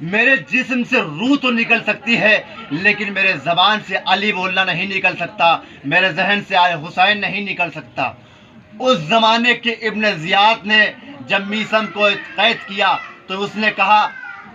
میرے جسم سے روح تو نکل سکتی ہے لیکن میرے زبان سے علی بولنا نہیں نکل سکتا، میرے ذہن سے حسین نہیں نکل سکتا۔ اس زمانے کے ابن زیاد نے جب میثم کو قید کیا تو اس نے کہا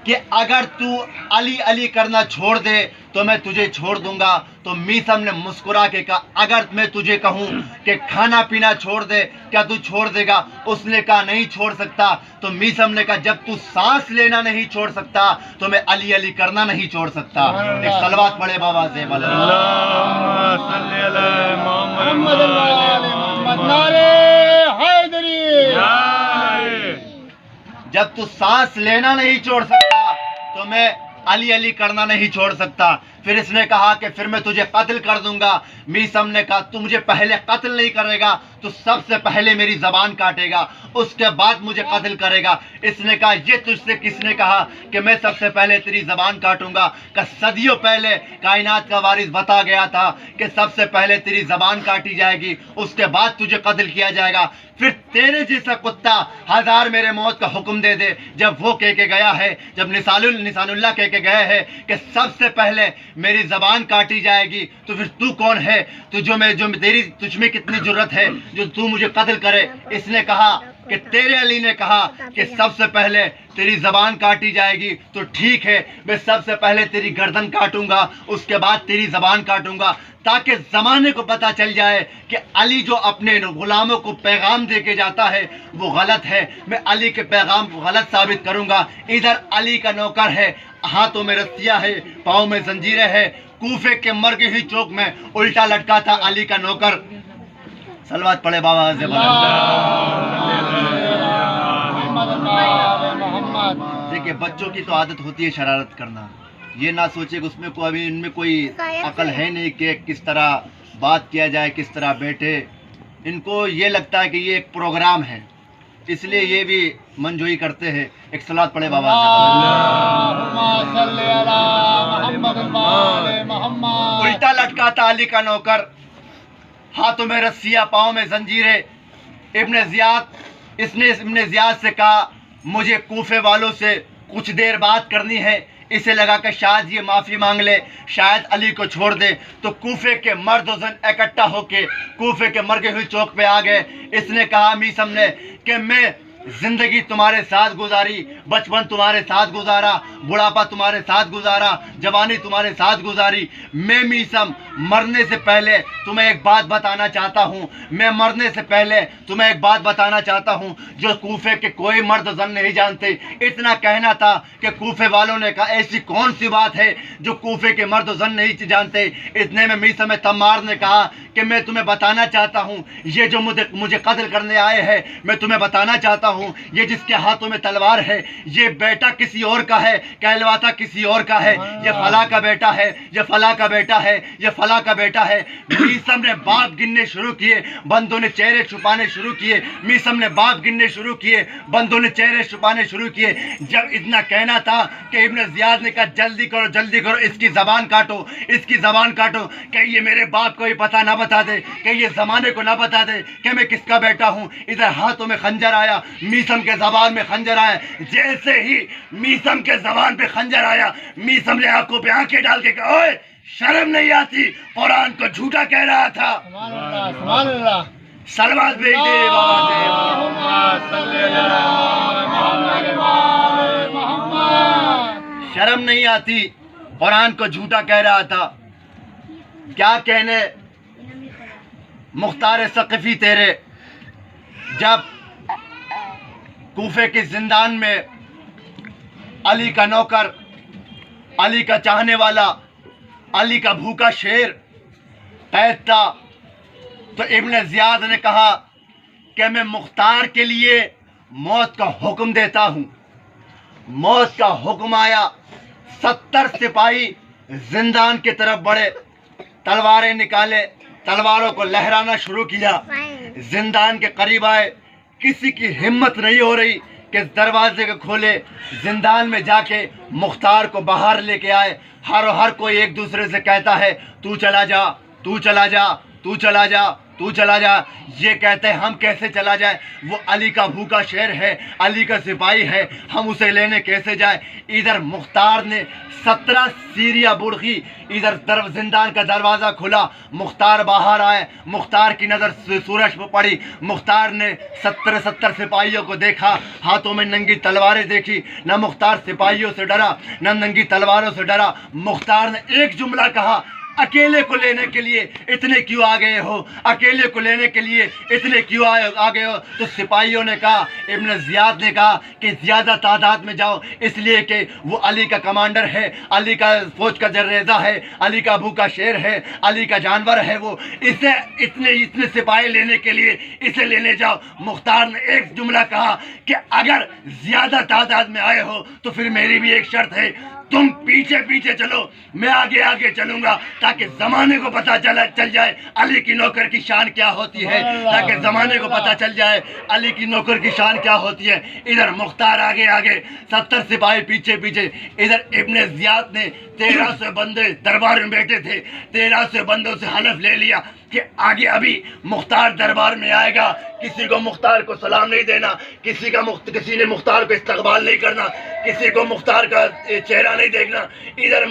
کہ اگر تو علی علی کرنا چھوڑ دے تو میں تجھے چھوڑ دوں گا۔ تو میثم نے مسکرا کے کہا اگر میں تجھے کہوں کہ کھانا پینا چھوڑ دے کیا تو چھوڑ دے گا؟ اس نے کہا نہیں چھوڑ سکتا۔ تو میثم نے کہا جب تو سانس لینا نہیں چھوڑ سکتا تو میں علی علی کرنا نہیں چھوڑ سکتا۔ ایک صلوات پڑھے بابا زیب اللہم صلی علی محمد محمد نعرہ حیدری۔ جب تو سانس لینا نہیں چھوڑ سکتا تو میں علی علی کرنا نہیں چھوڑ سکتا۔ پھر اس نے کہا کہ پھر میں تجھے قتل کر دوں گا۔ میثم نے کہا تو مجھے پہلے قتل نہیں کرے گا تو سب سے پہلے میری زبان کاٹے گا، اس کے بعد مجھے قتل کرے گا۔ اس نے کہا یہ تجھ سے کس نے کہا کہ میں سب سے پہلے تیری زبان کاٹوں گا؟ کہ صدیوں پہلے کائنات کا وارث بتا گیا تھا کہ سب سے پہلے تیری زبان کاٹی جائے گی، اس کے بعد تجھے قتل کیا جائے گا۔ پھر تیرے جیسا کتا ہزار میرے موت کا حکم دے دے، جب وہ کہہ کے گیا ہے، جب نسان اللہ کہہ کے گئے ہیں کہ سب سے پہلے میری زبان کاٹی جائے گی، تو پھر تو کون ہے؟ تو تجھ میں کتنی جرت ہے جو تو مجھے قتل کرے؟ اس نے کہا کہ تیرے علی نے کہا کہ سب سے پہلے تیری زبان کاٹی جائے گی تو ٹھیک ہے، میں سب سے پہلے تیری گردن کاٹوں گا، اس کے بعد تیری زبان کاٹوں گا، تاکہ زمانے کو پتہ چل جائے کہ علی جو اپنے غلاموں کو پیغام دے کے جاتا ہے وہ غلط ہے۔ میں علی کے پیغام کو غلط ثابت کروں گا۔ ادھر علی کا نوکر ہے، ہاتھوں میں رسیاں ہے، پاؤں میں زنجیریں ہے، کوفے کے مرگ ہی چوک میں الٹا لٹکا تھا علی کا نوکر۔ صلوات پڑھے بابا زیب دیکھیے بچوں کی تو عادت ہوتی ہے شرارت کرنا، یہ نہ سوچے کہ اس میں ابھی ان میں کوئی عقل ہے نہیں کہ کس طرح بات کیا جائے، کس طرح بیٹھے۔ ان کو یہ لگتا ہے کہ یہ ایک پروگرام ہے، اس لیے یہ بھی منجوئی کرتے ہیں۔ ایک صلوات پڑھے بابا اللہم صلی علی محمد۔ الٹا لٹکا تھا علی کا نوکر، ہاتھوں میں رسیاں، پاؤں میں زنجیریں۔ اس نے ابن زیاد سے کہا مجھے کوفے والوں سے کچھ دیر بات کرنی ہے۔ اسے لگا کہ شاید یہ معافی مانگ لے، شاید علی کو چھوڑ دے۔ تو کوفے کے مرد و زن اکٹھا ہو کے کوفے کے مرگے ہوئی چوک پہ آ گئے۔ اس نے کہا میثم نے کہ میں زندگی تمہارے ساتھ گزاری، بچپن تمہارے ساتھ گزارا، بڑھاپا تمہارے ساتھ گزارا، جوانی تمہارے ساتھ گزاری۔ میں میثم مرنے سے پہلے تمہیں ایک بات بتانا چاہتا ہوں، میں مرنے سے پہلے تمہیں ایک بات بتانا چاہتا ہوں جو کوفے کے کوئی مرد زن نہیں جانتے۔ اتنا کہنا تھا کہ کوفے والوں نے کہا ایسی کون سی بات ہے جو کوفے کے مرد زن نہیں جانتے؟ اتنے میں میثم تمار نے کہا کہ میں تمہیں بتانا چاہتا ہوں، یہ جو مجھے قتل کرنے آئے ہیں میں تمہیں بتانا چاہتا ہوں، یہ جس کے ہاتھوں میں تلوار ہے یہ بیٹا کسی اور کا ہے، کہلواتا کسی اور کا ہے، یہ فلاں کا بیٹا ہے، یہ فلاں کا بیٹا ہے، یہ فلاں کا بیٹا ہے۔ میثم نے باپ گننے شروع کیے، بندوں نے چہرے چھپانے شروع کیے۔ میثم نے باپ گننے شروع کیے، بندوں نے چہرے چھپانے شروع کیے۔ جب اتنا کہنا تھا کہ ابن زیاد نے کہا جلدی کرو جلدی کرو، اس کی زبان کاٹو، اس کی زبان کاٹو، کہ یہ میرے باپ کو بھی پتہ نہ بتا دے، کہ یہ زمانے کو نہ بتا دے کہ میں کس کا بیٹا ہوں۔ ادھر ہاتھوں میں خنجر آیا، میثم کے زبان میں خنجر آیا۔ جیسے ہی میثم کے زبان پہ خنجر آیا، میثم نے آنکھوں پہ آنکھیں ڈال کے کہا اوئے شرم نہیں آتی، قرآن کو جھوٹا کہہ رہا تھا۔ سبحان اللہ سبحان اللہ۔ صلوات بھیج دے بابا سے۔ اللہم صلی علی محمد محمد۔ شرم نہیں آتی، قرآن کو جھوٹا کہہ رہا تھا۔ کیا کہنے مختار ثقفی تیرے، جب کوفے کے زندان میں علی کا نوکر، علی کا چاہنے والا، علی کا بھوکا شیر قید تھا، تو ابن زیاد نے کہا کہ میں مختار کے لیے موت کا حکم دیتا ہوں۔ موت کا حکم آیا، 70 سپاہی زندان کی طرف بڑھے، تلواریں نکالے، تلواروں کو لہرانا شروع کیا، زندان کے قریب آئے۔ کسی کی ہمت نہیں ہو رہی کہ دروازے کو کھولے، زندان میں جا کے مختار کو باہر لے کے آئے۔ ہر کوئی ایک دوسرے سے کہتا ہے تو چلا جا، تو چلا جا، تو چلا جا، تو چلا جا. یہ کہتے ہیں ہم کیسے چلا جائیں, وہ علی کا بھوکا شیر ہے, علی کا سپاہی ہے, ہم اسے لینے کیسے جائیں. ادھر مختار نے 17 سیریا برقی, ادھر زندان کا دروازہ کھلا, مختار باہر آئے, مختار کی نظر سورج پہ پڑی, مختار نے 70 سپاہیوں کو دیکھا, ہاتھوں میں ننگی تلواریں دیکھی. نہ مختار سپاہیوں سے ڈرا نہ ننگی تلواروں سے ڈرا. مختار نے ایک جملہ کہا, اکیلے کو لینے کے لیے اتنے کیوں آ گئے ہو, اکیلے کو لینے کے لیے اتنے کیوں آ گئے ہو. تو سپاہیوں نے کہا, ابن زیاد نے کہا کہ زیادہ تعداد میں جاؤ, اس لیے کہ وہ علی کا کمانڈر ہے, علی کا فوج کا جریزہ ہے, علی کا بھوکا شیر ہے, علی کا جانور ہے وہ, اسے اتنے سپاہی لینے کے لیے اسے لینے جاؤ. مختار نے ایک جملہ کہا کہ اگر زیادہ تعداد میں آئے ہو تو پھر میری بھی ایک شرط ہے, تم پیچھے پیچھے چلو, میں آگے آگے چلوں گا, تاکہ زمانے کو پتہ چل جائے علی کی نوکر کی شان کیا ہوتی ہے, تاکہ زمانے کو پتہ چل جائے علی کی نوکر کی شان کیا ہوتی ہے. ادھر مختار آگے آگے, 70 سپاہی پیچھے پیچھے. ادھر ابن زیاد نے 1300 بندے دربار میں بیٹھے تھے, 1300 بندوں سے حلف لے لیا کہ آگے ابھی مختار دربار میں آئے گا, کسی کو مختار کو سلام نہیں دینا, کسی نے مختار کو استقبال نہیں کرنا, کسی کو مختار کا چہرہ نہیں دیکھنا. ادھر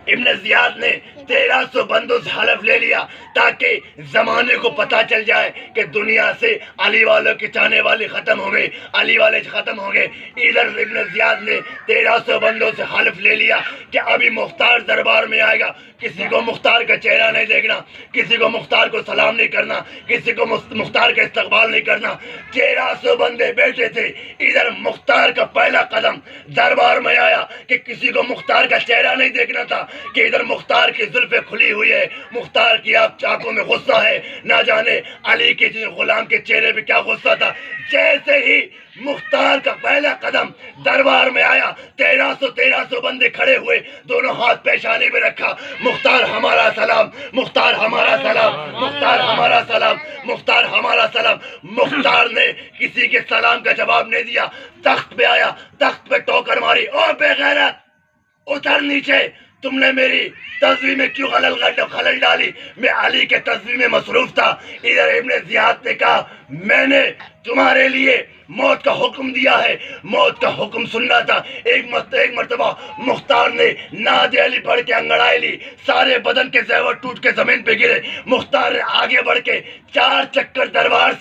ابن زیاد نے 1300 بندوں سے حلف لے لیا تاکہ زمانے کو پتہ چل جائے کہ دنیا سے علی والوں کے چاہنے والے ختم ہو گئے, علی والے ختم ہو گئے. ادھر ابن زیاد نے 1300 بندوں سے حلف لے لیا کہ ابھی مختار دربار میں آئے گا, کسی کو مختار کا چہرہ نہیں دیکھنا, کسی کو مختار کو سلام نہیں کرنا, کسی کو مختار کا استقبال نہیں کرنا. 1300 بندے بیٹھے تھے. ادھر مختار کا پہلا قدم دربار میں آیا کہ کسی کو مختار کا چہرہ نہیں دیکھنا تھا, کہ ادھر مختار کی زلفیں کھلی ہوئی ہے, مختار کی آنکھوں میں غصہ ہے, نہ جانے علی کے غلام کے چہرے پہ کیا غصہ تھا. جیسے ہی مختار کا پہلا قدم دربار میں آیا, 1300 بندے کھڑے ہوئے, دونوں ہاتھ پیشانی میں رکھا, مختار ہمارا سلام, مختار ہمارا سلام, مختار ہمارا سلام, مختار ہمارا سلام. مختار نے کسی کے سلام کا جواب نہیں دیا, تخت پہ آیا, تخت پہ ٹوکر ماری, او بے غیرت اتر نیچے, تم نے میری تصویر میں کیوں خلل ڈالی, میں علی کے تصویر میں مصروف تھا. ادھر ابن زیاد نے کہا, میں نے تمہارے لیے موت کا حکم دیا ہے, موت کا حکم سننا تھا. ایک مرتبہ مختار نے ناد علی پڑھ کے انگڑائی لی, سارے بدن کے زیور ٹوٹ کے زمین پہ گرے. مختار نے آگے بڑھ کے 4 چکر دربار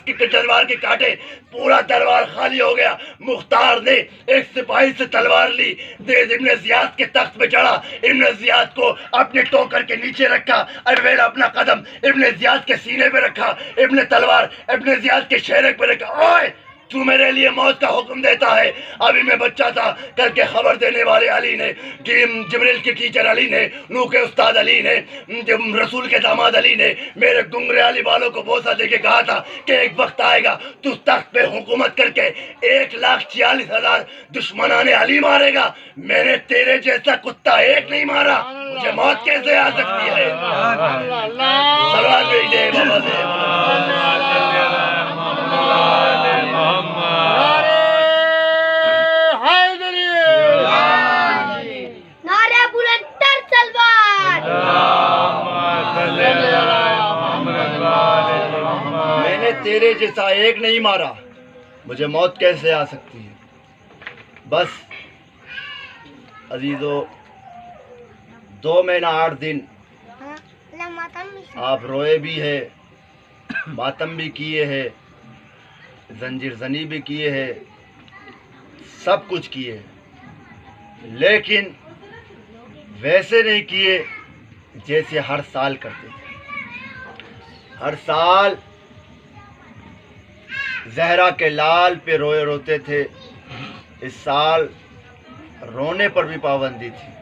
کے کاٹے, پورا دربار خالی ہو گیا. مختار نے ایک سپاہی سے تلوار لی, ابن زیاد کے تخت پہ چڑھا, ابن زیاد کو اپنے ٹوکر کے نیچے رکھا, اپنا قدم ابن زیاد کے سینے پہ رکھا, تلوار ابن زیاد کے چہرے پہ رکھا. اوئے تو میرے لیے موت کا حکم دیتا ہے, ابھی میں بچہ تھا, کر کے خبر دینے والے علی نے, جبریل کے ٹیچر علی نے, نوح کے استاد علی نے, رسول کے داماد علی نے میرے گنگرے علی والوں کو بوسہ دے کے کہا تھا کہ ایک وقت آئے گا تو تخت پہ حکومت کر کے 1,46,000 دشمنان علی مارے گا. میں نے تیرے جیسا کتا ایک نہیں مارا, مجھے موت کیسے آ سکتی ہے. سلوات بھیجے بابا سے. میں نے تیرے جیسا ایک نہیں مارا, مجھے موت کیسے آ سکتی ہے. بس عزیزو, 2 مہینہ 8 دن آپ روئے بھی ہے, ماتم بھی کیے ہے, زنجیر زنی بھی کیے ہے, سب کچھ کیے, لیکن ویسے نہیں کیے جیسے ہر سال کرتے تھے. ہر سال زہرا کے لال پہ روتے تھے, اس سال رونے پر بھی پابندی تھی.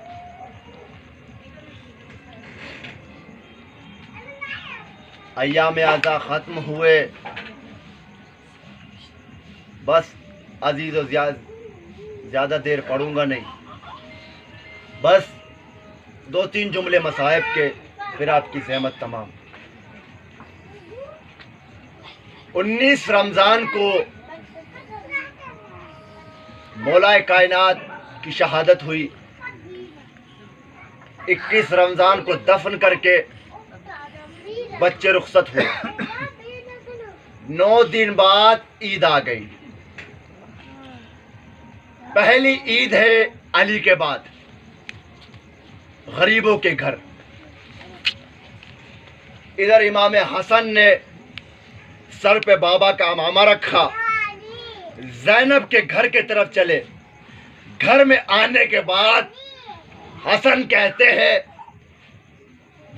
ایام اعزا ختم ہوئے, بس عزیز و زیادہ دیر پڑھوں گا نہیں, بس 2-3 جملے مصائب کے, پھر آپ کی زحمت تمام. 19 رمضان کو مولا کائنات کی شہادت ہوئی. 21 رمضان کو دفن کر کے بچے رخصت ہوئے، 9 دن بعد عید آ گئی۔ پہلی عید ہے علی کے بعد، غریبوں کے گھر۔ ادھر امام حسن نے سر پہ بابا کا امامہ رکھا، زینب کے گھر کی طرف چلے۔ گھر میں آنے کے بعد حسن کہتے ہیں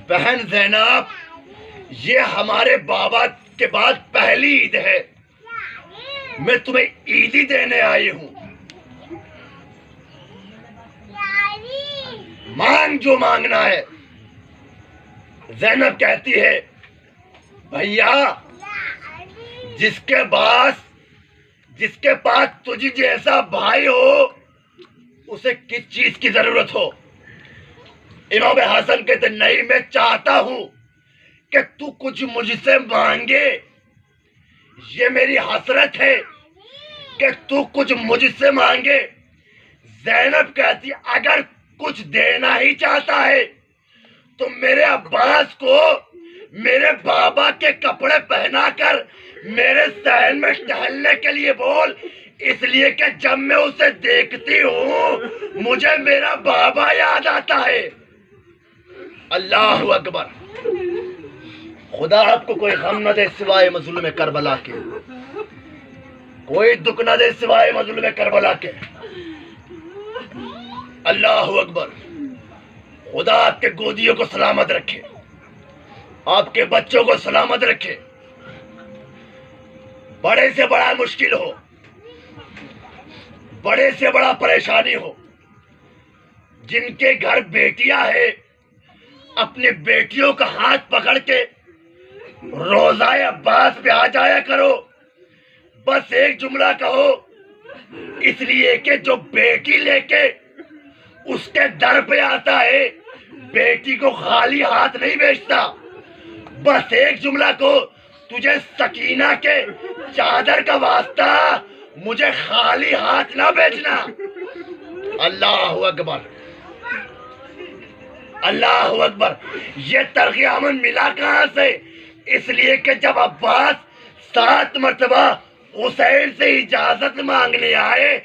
بہن زینب، یہ ہمارے بابا کے بعد پہلی عید ہے، میں تمہیں عیدی دینے آئی ہوں، مانگ جو مانگنا ہے۔ زینب کہتی ہے بھیا، جس کے پاس تجھ جیسا بھائی ہو اسے کس چیز کی ضرورت ہو؟ امام حسن کہتے نہیں، میں چاہتا ہوں کہ تو کچھ مجھ سے مانگے، یہ میری حسرت ہے کہ تو کچھ مجھ سے مانگے۔ زینب کہتی اگر کچھ دینا ہی چاہتا ہے تو میرے عباس کو میرے بابا کے کپڑے پہنا کر میرے صحن میں ٹہلنے کے لیے بول، اس لیے کہ جب میں اسے دیکھتی ہوں مجھے میرا بابا یاد آتا ہے۔ اللہ اکبر۔ خدا آپ کو کوئی غم نہ دے سوائے مظلوم کربلا کے، کوئی دکھ نہ دے سوائے مظلوم کربلا کے۔ اللہ اکبر۔ خدا آپ کے گودیوں کو سلامت رکھے، آپ کے بچوں کو سلامت رکھے۔ بڑے سے بڑا مشکل ہو، بڑے سے بڑا پریشانی ہو، جن کے گھر بیٹیاں ہیں اپنی بیٹیوں کا ہاتھ پکڑ کے روزہ عباس پہ آ جایا کرو، بس ایک جملہ کہو، اس لیے کہ جو بیٹی لے کے اس کے در پہ آتا ہے بیٹی کو خالی ہاتھ نہیں بھیجتا، بس ایک جملہ کہو، تجھے سکینہ کے چادر کا واسطہ مجھے خالی ہاتھ نہ بھیجنا۔ اللہ اکبر، اللہ اکبر۔ یہ ترقی امن ملا کہاں سے؟ اس لیے کہ جب عباس 7 مرتبہ حسین سے اجازت مانگنے آئے،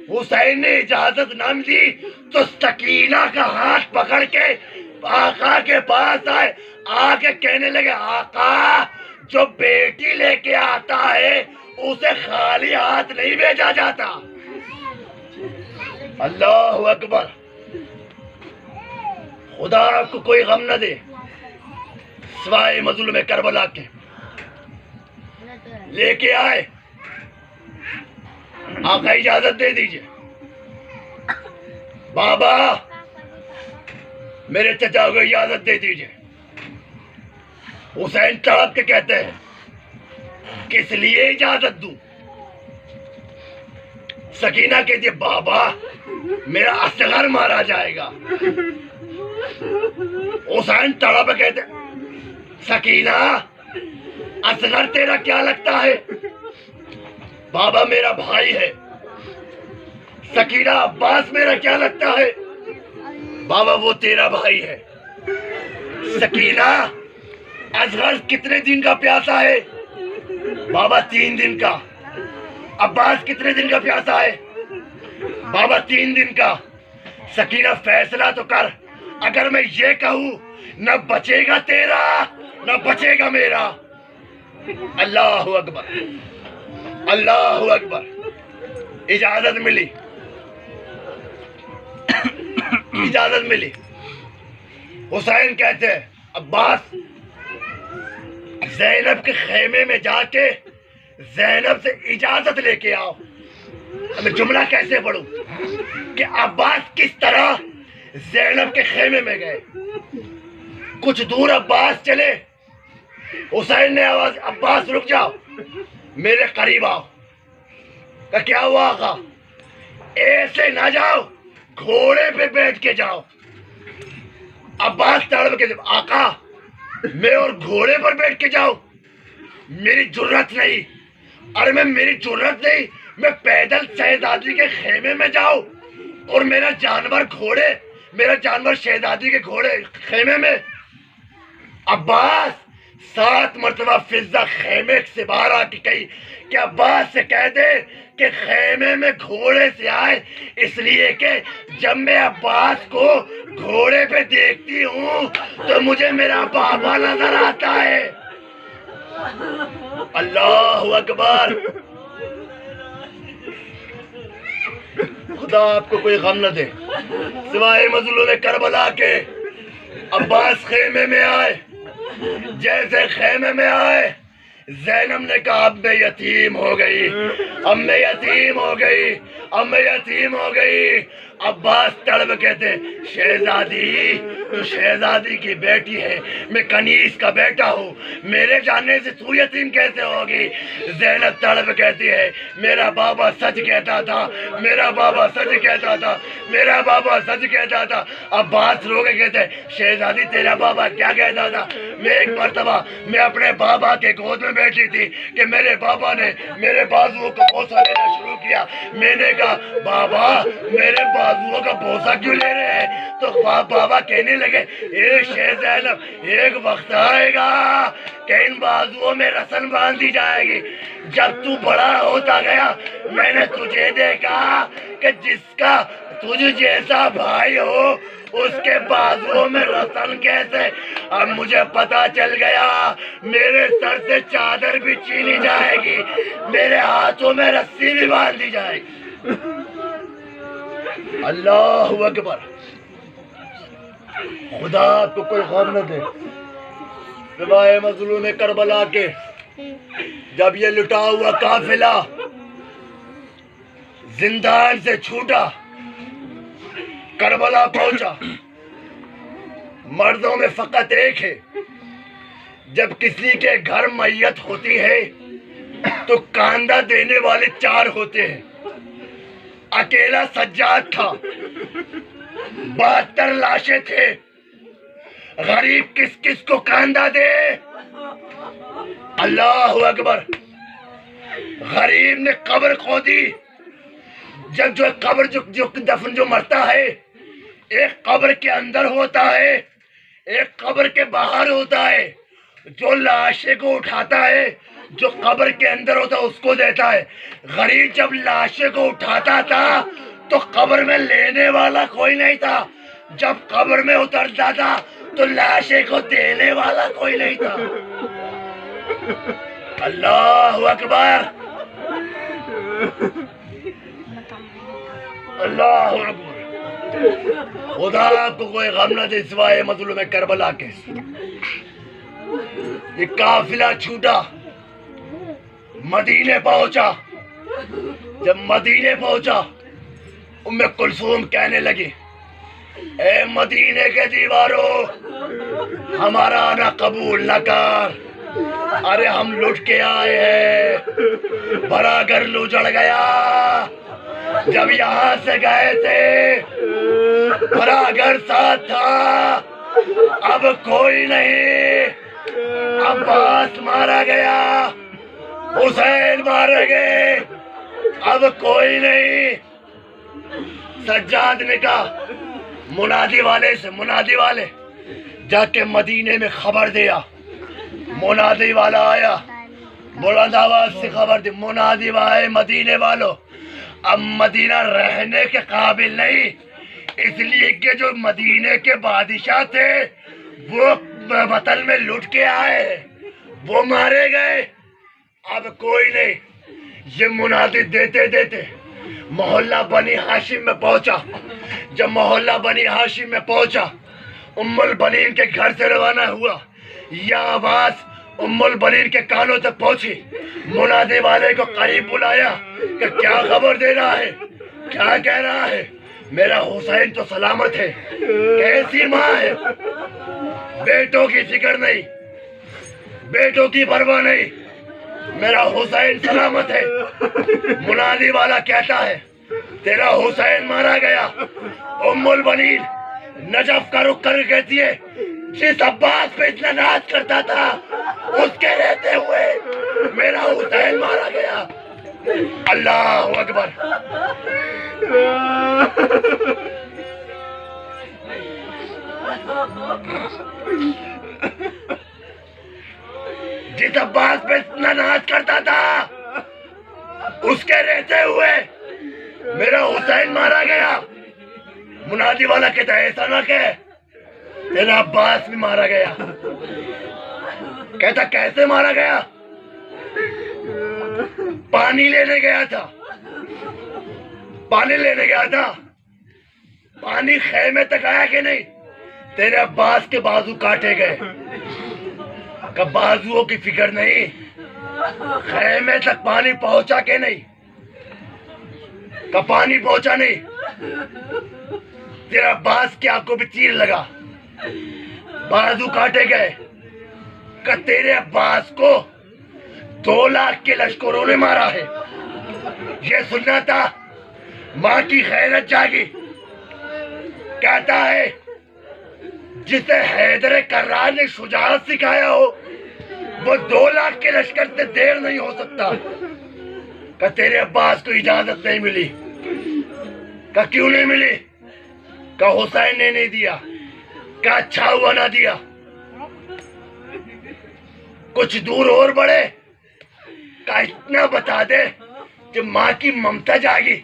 حسین نے اجازت نہ دی تو سکینہ کا ہاتھ پکڑ کے آقا کے پاس آئے، آ کے کہنے لگے آقا جو بیٹی لے کے آتا ہے اسے خالی ہاتھ نہیں بھیجا جاتا۔ اللہ اکبر۔ خدا آپ کو کوئی غم نہ دے سوائے مظلوم کربلا کے۔ لے کے آئے، آقا اجازت دے دیجئے، بابا میرے چچا کو اجازت دے دیجئے۔ حسین تڑپ کے کہتے ہیں کس لیے اجازت دوں؟ سکینہ کہتی ہے بابا میرا اصغر مارا جائے گا۔ حسین تڑپ کے کہتے سکینہ اصغر تیرا کیا لگتا ہے؟ بابا میرا بھائی ہے۔ سکینہ عباس میرا کیا لگتا ہے؟ بابا وہ تیرا بھائی ہے۔ سکینہ اصغر کتنے دن کا پیاسا ہے؟ بابا 3 دن کا۔ عباس کتنے دن کا پیاسا ہے؟ بابا 3 دن کا۔ سکینہ فیصلہ تو کر، اگر میں یہ کہوں نہ بچے گا تیرا نہ بچے گا میرا۔ اللہ اکبر، اللہ اکبر۔ اجازت ملی، اجازت ملی۔ حسین کہتے ہیں عباس زینب کے خیمے میں جا کے زینب سے اجازت لے کے آؤ۔ میں جملہ کیسے پڑھوں کہ عباس کس طرح زینب کے خیمے میں گئے۔ کچھ دور عباس چلے، حسین نے آواز عباس رک جاؤ، میرے قریب آؤ۔ کہ کیا ہوا آقا؟ ایسے نہ جاؤ، گھوڑے پہ بیٹھ کے جاؤ۔ عباس تڑپ کے آقا میں اور گھوڑے پر بیٹھ کے جاؤ؟ میری جرت نہیں، اور میری جرت نہیں، میں پیدل شہزادی کے خیمے میں جاؤں اور میرا جانور شہزادی کے گھوڑے خیمے میں؟ عباس 7 مرتبہ فضہ خیمے سے باہر آ کے کہی کہ عباس سے کہہ دے کہ خیمے میں گھوڑے سے آئے، اس لیے کہ جب میں عباس کو گھوڑے پہ دیکھتی ہوں تو مجھے میرا بابا نظر آتا ہے۔ اللہ اکبر۔ خدا آپ کو کوئی غم نہ دے، سوائے مظلوم کربلا کے۔ عباس خیمے میں آئے، جیسے خیمے میں آئے زینب نے کہا اب میں یتیم ہو گئی، اب میں یتیم ہو گئی، اب میں یتیم ہو گئی۔ عباس تڑپ کہتے شہزادی تو شہزادی کی بیٹی ہے، میں کنیز کا بیٹا ہوں، میرے جانے سے تو یتیم کیسے ہوگی؟ زینب تڑپ کہتی ہے میرا بابا سچ کہتا تھا، میرا بابا سچ کہتا تھا، میرا بابا سچ کہتا تھا۔ عباس رو کے کہتے شہزادی تیرا بابا کیا کہتا تھا؟ میں ایک مرتبہ میں اپنے بابا کے گود میں بیٹھی تھی کہ میرے بابا نے میرے بازوؤں کو بوسہ لینا شروع کیا، میں نے کہا بابا میرے بازوؤں کا بوسہ کیوں لے رہے ہیں؟ تو بابا کہنے لگے اے شہ زینب ایک وقت آئے گا کہ ان بازوؤں میں رسن باندھی جائے گی۔ جب تو بڑا ہوتا گیا میں نے تجھے دیکھا کہ جس کا تجھ جیسا بھائی ہو اس کے بازوؤں میں رسن کیسے؟ اب مجھے پتا چل گیا میرے سر سے چادر بھی چھینی جائے گی، میرے ہاتھوں میں رسی بھی باندھی جائے گی۔ اللہ اکبر۔ خدا آپ کو کوئی غم نہ دے، سوائے مظلوم کربلا کے۔ جب یہ لٹا ہوا قافلہ زندان سے چھوٹا کربلا پہنچا، مردوں میں فقط ایک ہے، جب کسی کے گھر میت ہوتی ہے تو کاندھا دینے والے 4 ہوتے ہیں، اکیلا سجاد تھا، 72 لاشیں تھے، غریب کس کس کو کاندھا دے؟ اللہ اکبر۔ غریب نے قبر کھودی، جب جو قبر جو دفن جو مرتا ہے ایک قبر کے اندر ہوتا ہے ایک قبر کے باہر ہوتا ہے، جو لاشیں کو اٹھاتا ہے جو قبر کے اندر ہوتا ہے اس کو دیتا ہے۔ غریب جب لاشیں کو اٹھاتا تھا تو قبر میں لینے والا کوئی نہیں تھا، جب قبر میں اترتا تھا تو لاشیں کو دینے والا کوئی نہیں تھا۔ اللہ اکبر، اللہ اکبر۔ خدا آپ کو کوئی غم نہ دے سوائے مظلوم کربلا کے۔ یہ قافلہ چھوٹا مدینے پہنچا، جب مدینے پہنچا ام کلثوم کہنے لگی اے مدینے کے دیواروں ہمارا آنا قبول نہ کر، ارے ہم لٹ کے آئے ہیں، بڑا گھر لوچڑ گیا، جب یہاں سے گئے تھے بڑا گھر ساتھ تھا، اب کوئی نہیں، عباس مارا گیا، حسین مارے گئے، اب کوئی نہیں۔ سجاد نے کہا منادی والے جا کے مدینے میں خبر دیا۔ منادی والا آیا، بلند آواز سے خبر دی، منادی آئے مدینے والوں اب مدینہ رہنے کے قابل نہیں، اس لیے کہ جو مدینے کے بادشاہ تھے وہ وطن میں لٹ کے آئے، وہ مارے گئے، اب کوئی نہیں۔ یہ منادی دیتے دیتے محلہ بنی ہاشم میں پہنچا، جب محلہ بنی ہاشم میں پہنچا ام البنین کے گھر سے روانہ ہوا، یہ آواز ام البنین کے کانوں تک پہنچی، منادی والے کو قریب بلایا کہ کیا خبر دے رہا ہے، کیا کہہ رہا ہے؟ میرا حسین تو سلامت ہے، کیسی ماں ہے، بیٹوں کی فکر نہیں، بیٹوں کی پرواہ نہیں، میرا حسین سلامت ہے۔ منادی والا کہتا ہے تیرا حسین مارا گیا۔ ام البنین نجف کا رخ کر کہتی ہے جس عباس پہ اتنا ناز کرتا تھا اس کے رہتے ہوئے میرا حسین مارا گیا۔ اللہ اکبر۔ جس عباس پہ اتنا ناز کرتا تھا اس کے رہتے ہوئے میرا حسین مارا گیا. منادی والا کہتا ہے ایسا نہ کہ تیرا عباس بھی مارا گیا. کہتا کیسے مارا گیا؟ پانی لینے گیا تھا. پانی خیمے تک آیا کہ نہیں؟ تیرے عباس کے بازو کاٹے گئے. کہ بازوؤں کی فکر نہیں، خیمے تک پانی پہنچا کہ نہیں؟ کہ پانی پہنچا نہیں. تیرا عباس کی آنکھوں پہ تیر لگا، بازو کاٹے گئے. کہ تیرے عباس کو 2 لاکھ کے لشکروں نے مارا ہے. یہ سننا تھا. ماں کی غیرت جاگی. کہتا ہے جسے حیدر کرار نے شجاعت سکھایا ہو وہ 2 لاکھ کے لشکر سے دیر نہیں ہو سکتا. کہ تیرے عباس کو اجازت نہیں ملی. کہ کیوں نہیں ملی؟ کہ حسین نے نہیں دیا. کہ اچھا ہوا نہ دیا. کچھ دور اور بڑھے. کہ اتنا بتا دے کہ ماں کی ممتا جاگی.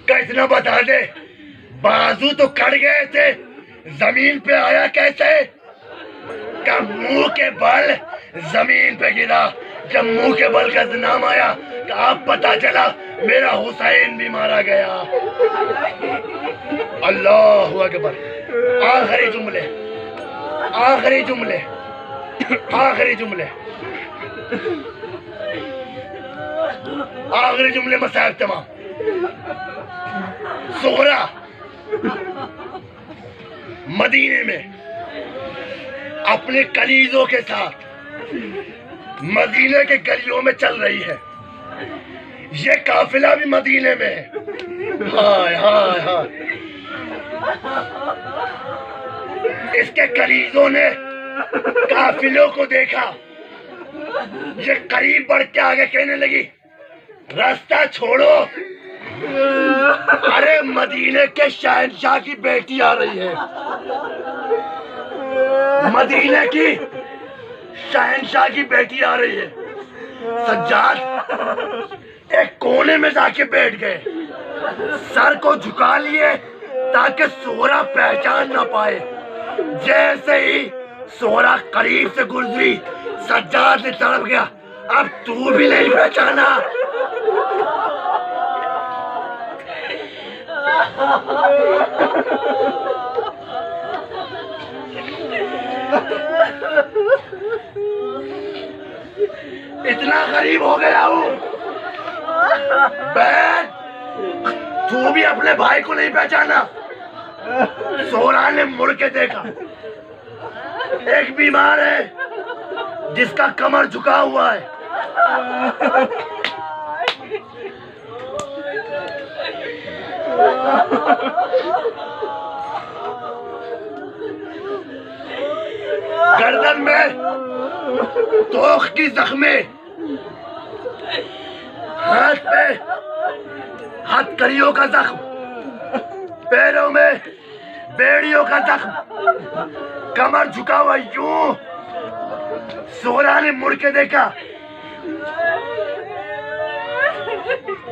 کہ اتنا بتا دے بازو تو کٹ گئے تھے، زمین پہ آیا کیسے؟ کہ منہ کے بل زمین پہ گرا. جب منہ کے بل کا نام آیا کہ اب پتا چلا میرا حسین بھی مارا گیا. اللہ اکبر. آخری جملے مصائب تمام. سغرا مدینے میں اپنے کلیزوں کے ساتھ مدینے کے گلیوں میں چل رہی ہے. یہ قافلہ بھی مدینے میں ہے. ہائے ہائے ہائے. اس کے کلیزوں نے قافلوں کو دیکھا. یہ قریب بڑھ کے آگے کہنے لگی راستہ چھوڑو. ارے مدینے کے شہنشاہ کی بیٹی آ رہی ہے. مدینے کی شہنشاہ کی بیٹی آ رہی ہے. سجاد ایک کونے میں جا کے بیٹھ گئے، سر کو جھکا لیے تاکہ سورا پہچان نہ پائے. جیسے ہی سورا قریب سے گزری سجاد نے تڑپ گیا. اب تو بھی نہیں پہچانا. اتنا غریب ہو گیا ہوں بہن، تو بھی اپنے بھائی کو نہیں پہچانا. سورا نے مڑ کے دیکھا. ایک بیمار ہے جس کا کمر جھکا ہوا ہے. گردن میں توخ کی زخمیں، ہاتھ پہ ہتھ کڑیوں کا زخم، پیروں میں بیڑیوں کا زخم، کمر جھکا ہوا یوں. سورا نے مڑ کے دیکھا.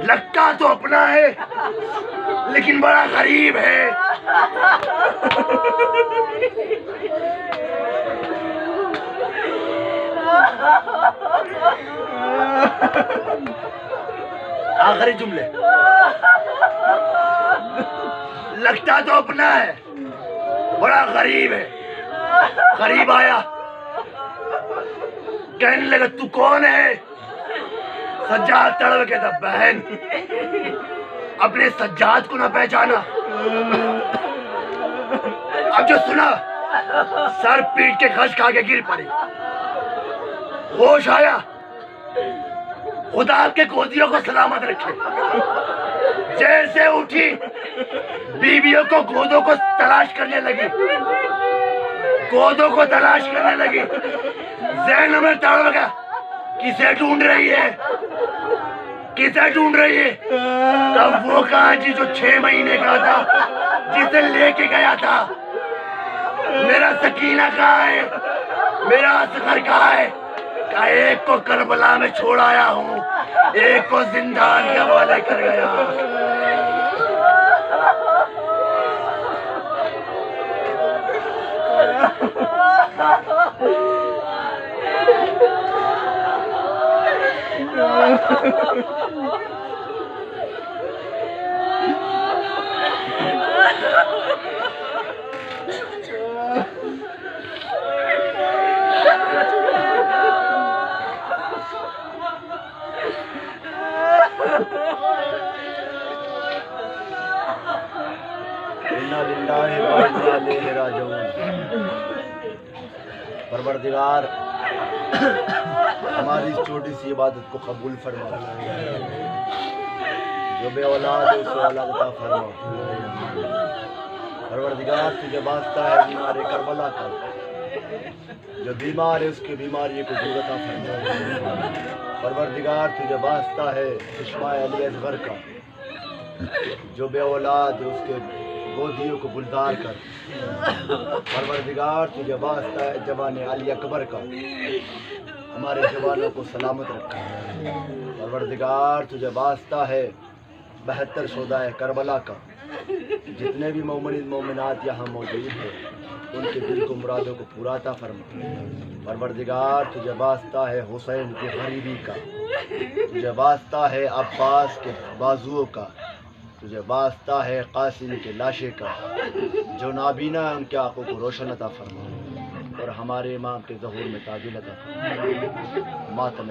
لگتا تو اپنا ہے لیکن بڑا غریب ہے. آخری جملے. لگتا تو اپنا ہے بڑا غریب ہے. غریب آیا کہنے لگا تو کون ہے؟ سجاد تڑپ کے تھا. بہن اپنے سجاد کو نہ پہچانا. اب جو سنا سر پیٹ کے خش کھا کے گر پڑی. ہوش آیا. خدا آپ کے گودیوں کو سلامت رکھے. جیسے اٹھی بیویوں کو گودوں کو تلاش کرنے لگی. ذہن میں تڑپ گیا کسے ڈھونڈ رہی ہے؟ تب وہ کہاں جی جو 6 مہینے کا تھا جسے لے کے گیا تھا. میرا سکینہ کہاں ہے؟ میرا اصغر کہاں ہے؟ کا ایک کو کربلا میں چھوڑ آیا ہوں، ایک کو زندان کے حوالے کر گیا۔ انا للہ و انا الیہ راجعون۔ پروردگار ہماری اس چھوٹی سی عبادت کو قبول فرما، جو بے اولاد ہے اسے اولاد عطا فرما۔ پروردگار تجھے واسطہ ہے بیمار کربلا کا، جو بیمار ہے اس کی بیماری کو دور عطا فرما۔ پروردگار تجھے واسطہ ہے چشمہ علی اصغر کا، جو بے اولاد ہے اس کے گودیوں کو گلزار کر۔ پروردگار تجھے واسطہ ہے جوان علی اکبر کا، ہمارے جوانوں کو سلامت رکھا۔ پروردگار تجھے واسطہ ہے 72 شہداء کربلا کا، جتنے بھی مومنین مومنات یہاں موجود ہیں ان کے دل کو مرادوں کو پورا عطا فرما۔ پروردگار تجھے واسطہ ہے حسین کی غریبی کا، تجھے واسطہ ہے عباس کے بازوؤں کا، تجھے واسطہ ہے قاسم کے لاشے کا، جو نابینا ہے ان کے آنکھوں کو روشن عطا فرما، اور ہمارے امام کے ظہور میں تعدیل عطا فرما۔ ماتم